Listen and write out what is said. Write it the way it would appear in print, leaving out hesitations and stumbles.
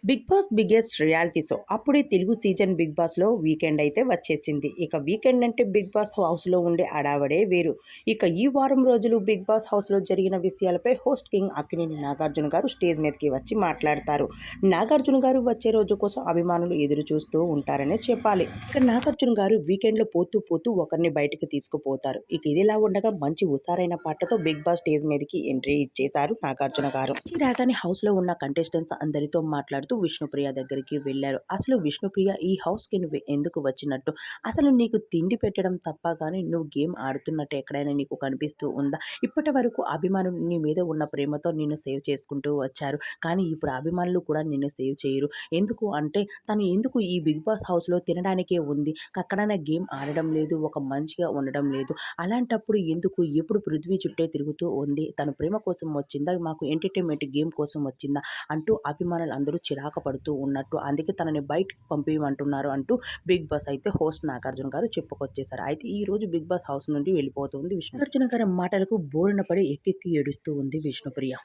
Big boss biggest reality show అప్పుడే Telugu season big బాస్లో weekend అయితే వచ్చేసింది. ఇక వీకెండ్ అంటే బిగ్ బాస్ హౌస్లో ఉండే అడావడే వేరు. ఇక ఈ వారం రోజులు బిగ్ బాస్ హౌస్లో జరిగిన విషయాలపై హోస్ట్ కింగ్ అక్కినేని నాగార్జున గారు స్టేజ్ మీదకి వచ్చి మాట్లాడతారు. నాగార్జున గారు వచ్చే రోజు కోసం అభిమానులు ఎదురు చూస్తూ ఉంటారనే చెప్పాలి. ఇక నాగార్జున గారు వీకెండ్లో పోతూ పోతూ ఒకరిని బయటకు తీసుకుపోతారు. ఇక ఇదిలా ఉండగా మంచి హుషారైన పాటతో బిగ్ బాస్ స్టేజ్ మీదకి ఎంట్రీ ఇచ్చేశారు నాగార్జున గారు. రాగానే హౌస్లో ఉన్న కంటెస్టెంట్స్ అందరితో మాట్లాడుతూ విష్ణుప్రియ దగ్గరికి వెళ్ళారు. అసలు విష్ణుప్రియ ఈ హౌస్కి నువ్వు ఎందుకు వచ్చినట్టు, అసలు నీకు తిండి పెట్టడం తప్ప కానీ నువ్వు గేమ్ ఆడుతున్నట్టు ఎక్కడైనా నీకు కనిపిస్తూ ఉందా? ఇప్పటి వరకు అభిమానులు నీ మీద ఉన్న ప్రేమతో నిన్ను సేవ్ చేసుకుంటూ వచ్చారు, కానీ ఇప్పుడు అభిమానులు కూడా నిన్ను సేవ్ చేయరు. ఎందుకు అంటే తను ఎందుకు ఈ బిగ్ బాస్ హౌస్లో తినడానికే ఉంది, అక్కడైనా గేమ్ ఆడడం లేదు, ఒక మంచిగా ఉండడం లేదు. అలాంటప్పుడు ఎందుకు ఎప్పుడు పృథ్వీ చుట్టే తిరుగుతూ ఉంది? తన ప్రేమ కోసం వచ్చిందా, మాకు ఎంటర్టైన్మెంట్ గేమ్ కోసం వచ్చిందా అంటూ అభిమానులు అందరూ చిరాకు పడుతూ ఉన్నట్టు, అందుకే తనని బయటకు పంపించమంటున్నారు అంటూ బిగ్ బాస్ అయితే హోస్ట్ నాగార్జున గారు చెప్పుకొచ్చేశారు. అయితే ఈ రోజు బిగ్ బాస్ హౌస్ నుండి వెళ్ళిపోతుంది విష్ణు. నాగార్జున గారి మాటలకు బోరున పడి ఎక్కెక్కి ఏడుస్తూ ఉంది విష్ణుప్రియ.